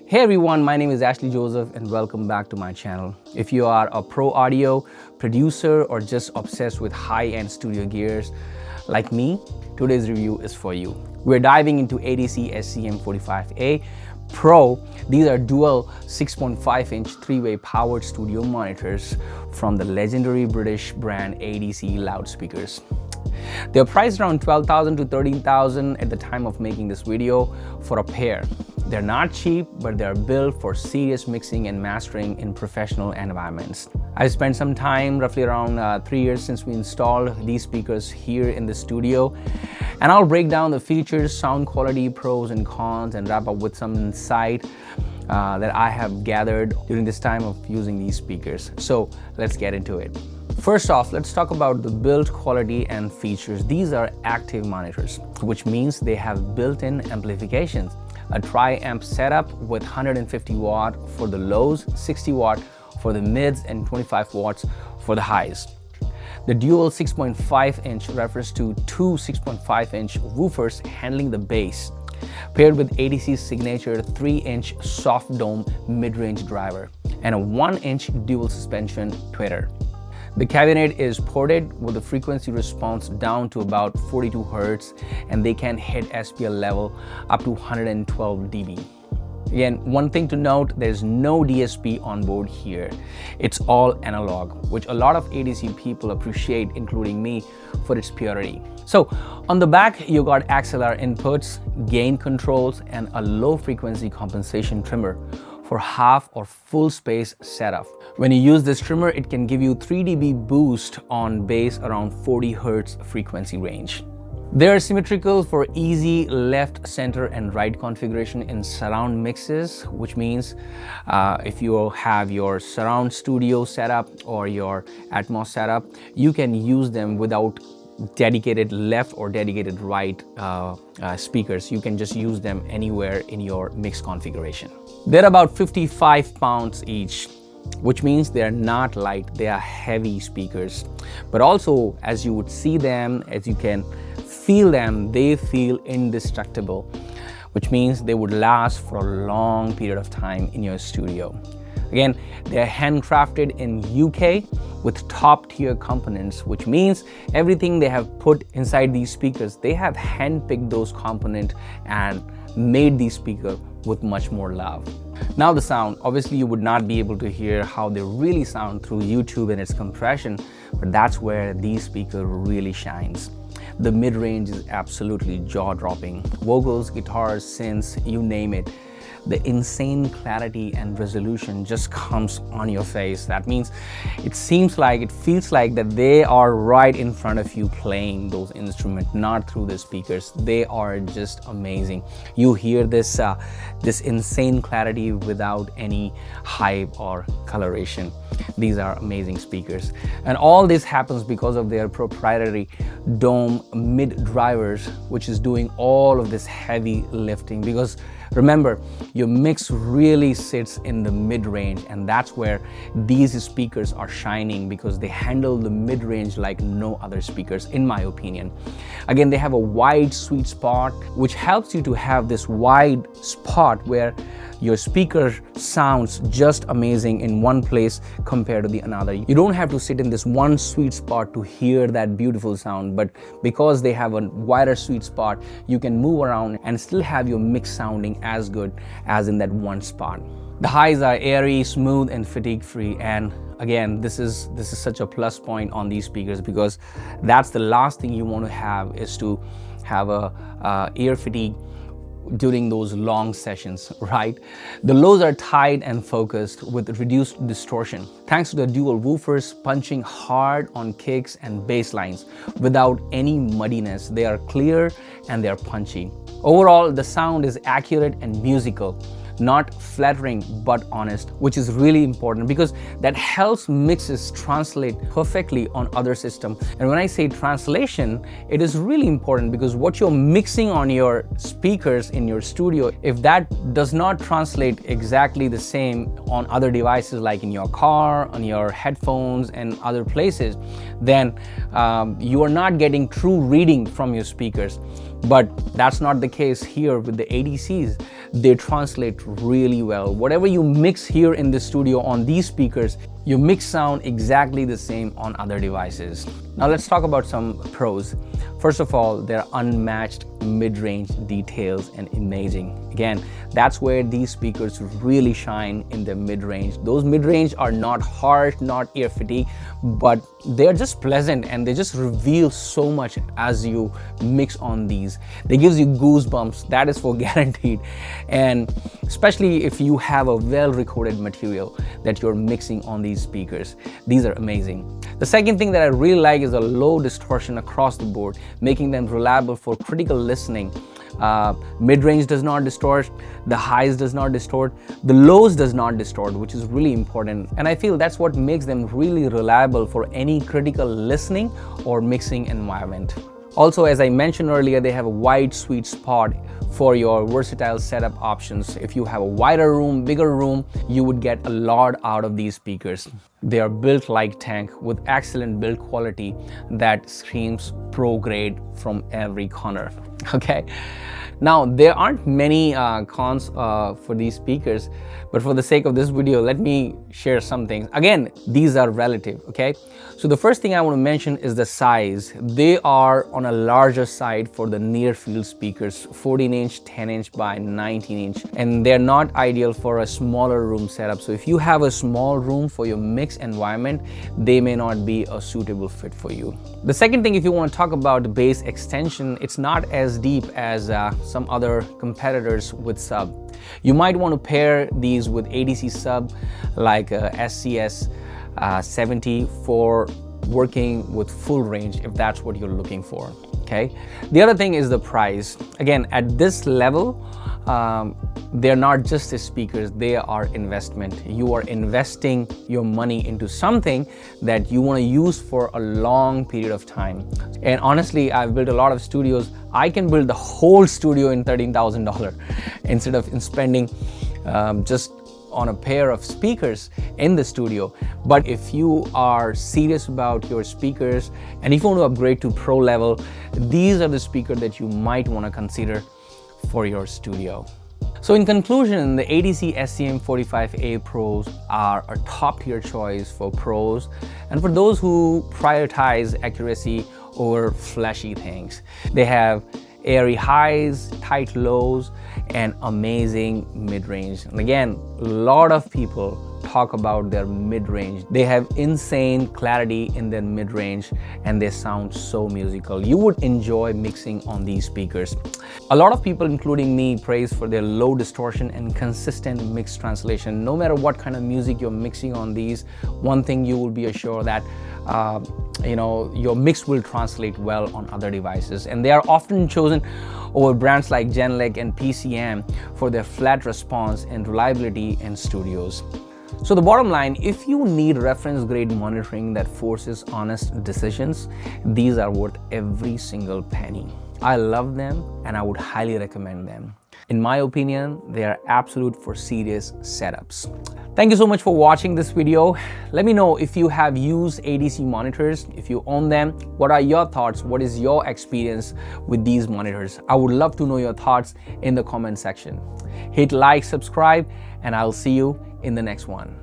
Hey everyone, my name is Ashley Joseph and welcome back to my channel. If you are a pro audio producer or just obsessed with high-end studio gears like me, today's review is for you. We're diving into ATC SCM45A Pro. These are dual 6.5-inch three-way powered studio monitors from the legendary British brand ATC loudspeakers. They're priced around $12,000 to $13,000 at the time of making this video for a pair. They're not cheap, but they're built for serious mixing and mastering in professional environments. I spent some time, roughly around 3 years since we installed these speakers here in the studio, and I'll break down the features, sound quality, pros and cons, and wrap up with some insight that I have gathered during this time of using these speakers. So let's get into it. First off, let's talk about the build quality and features. These are active monitors, which means they have built-in amplifications. A tri-amp setup with 150 watt for the lows, 60 watt for the mids, and 25 watts for the highs. The dual 6.5-inch refers to two 6.5-inch woofers handling the bass, paired with ATC's signature 3-inch soft dome mid-range driver and a 1-inch dual suspension tweeter. The cabinet is ported with the frequency response down to about 42 Hz, and they can hit SPL level up to 112 dB. Again, one thing to note, there's no DSP on board here. It's all analog, which a lot of ATC people appreciate, including me, for its purity. So on the back, you got XLR inputs, gain controls, and a low frequency compensation trimmer for half or full space setup. When you use this trimmer, it can give you 3 dB boost on bass around 40 Hz frequency range. They are symmetrical for easy left, center, and right configuration in surround mixes, which means if you have your surround studio setup or your Atmos setup, you can use them without dedicated left or dedicated right speakers. You can just use them anywhere in your mix configuration. They're about 55 pounds each, which means they're not light, they are heavy speakers. But also, as you would see them, as you can feel them, they feel indestructible, which means they would last for a long period of time in your studio. Again, they're handcrafted in UK with top tier components, which means everything they have put inside these speakers, they have handpicked those components and made these speakers with much more love. Now the sound, obviously you would not be able to hear how they really sound through YouTube and its compression, but that's where these speakers really shines. The mid-range is absolutely jaw-dropping. Vocals, guitars, synths, you name it. The insane clarity and resolution just comes on your face. That means it feels like that they are right in front of you playing those instruments, not through the speakers. They are just amazing. You hear this insane clarity without any hype or coloration. These are amazing speakers. And all this happens because of their proprietary dome mid drivers, which is doing all of this heavy lifting. Because remember, your mix really sits in the mid-range, and that's where these speakers are shining, because they handle the mid-range like no other speakers, in my opinion. Again, they have a wide sweet spot, which helps you to have this wide spot where your speaker sounds just amazing in one place compared to the another. You don't have to sit in this one sweet spot to hear that beautiful sound, but because they have a wider sweet spot, you can move around and still have your mix sounding as good as in that one spot. The highs are airy, smooth, and fatigue-free, and again, this is such a plus point on these speakers, because that's the last thing you want to have, is to have a ear fatigue during those long sessions, right? The lows are tight and focused with reduced distortion, thanks to the dual woofers punching hard on kicks and bass lines without any muddiness. They are clear and they are punchy. Overall, the sound is accurate and musical, not flattering but honest, which is really important because that helps mixes translate perfectly on other systems. And when I say translation, it is really important because what you're mixing on your speakers in your studio, if that does not translate exactly the same on other devices like in your car, on your headphones and other places, then you are not getting true reading from your speakers. But that's not the case here with the ATCs. they translate really well. Whatever you mix here in the studio on these speakers, your mix sound exactly the same on other devices. Now let's talk about some pros. First of all, they're unmatched mid-range details and imaging. Again, that's where these speakers really shine in the mid-range. Those mid-range are not harsh, not ear fatigue, but they're just pleasant and they just reveal so much as you mix on these. They gives you goosebumps, that is for guaranteed. And especially if you have a well-recorded material that you're mixing on these speakers, these are amazing. The second thing that I really like is a low distortion across the board, making them reliable for critical listening. Mid-range does not distort, the highs does not distort, the lows does not distort, which is really important. And I feel that's what makes them really reliable for any critical listening or mixing environment. Also, as I mentioned earlier, they have a wide sweet spot for your versatile setup options. If you have a wider room, bigger room, you would get a lot out of these speakers. They are built like tank with excellent build quality that screams pro grade from every corner. Okay. Now, there aren't many cons for these speakers, but for the sake of this video, let me share some things. Again, these are relative, okay? So the first thing I want to mention is the size. They are on a larger side for the near field speakers, 14-inch, 10-inch by 19-inch, and they're not ideal for a smaller room setup. So if you have a small room for your mix environment, they may not be a suitable fit for you. The second thing, if you want to talk about the bass extension, it's not as deep as some other competitors with sub. You might want to pair these with ATC sub like SCS 70 for working with full range if that's what you're looking for. Okay. The other thing is the price. Again, at this level, they're not just the speakers, they are investment. You are investing your money into something that you want to use for a long period of time. And honestly, I've built a lot of studios. I can build the whole studio in $13,000 instead of spending just on a pair of speakers in the studio. But if you are serious about your speakers and if you want to upgrade to pro level, these are the speakers that you might want to consider for your studio. So in conclusion, the ATC SCM45A Pros are a top tier choice for pros and for those who prioritize accuracy over flashy things. They have airy highs, tight lows, and amazing mid-range. And again, a lot of people talk about their mid-range. They have insane clarity in their mid-range and they sound so musical. You would enjoy mixing on these speakers. A lot of people, including me, praise for their low distortion and consistent mix translation. No matter what kind of music you're mixing on these, one thing you will be assured that your mix will translate well on other devices. And they are often chosen over brands like Genelec and PCM for their flat response and reliability in studios. So the bottom line, if you need reference grade monitoring that forces honest decisions, these are worth every single penny. I love them and I would highly recommend them. In my opinion, they are absolute for serious setups. Thank you so much for watching this video. Let me know if you have used ATC monitors, if you own them, what are your thoughts? What is your experience with these monitors? I would love to know your thoughts in the comment section. Hit like, subscribe, and I'll see you in the next one.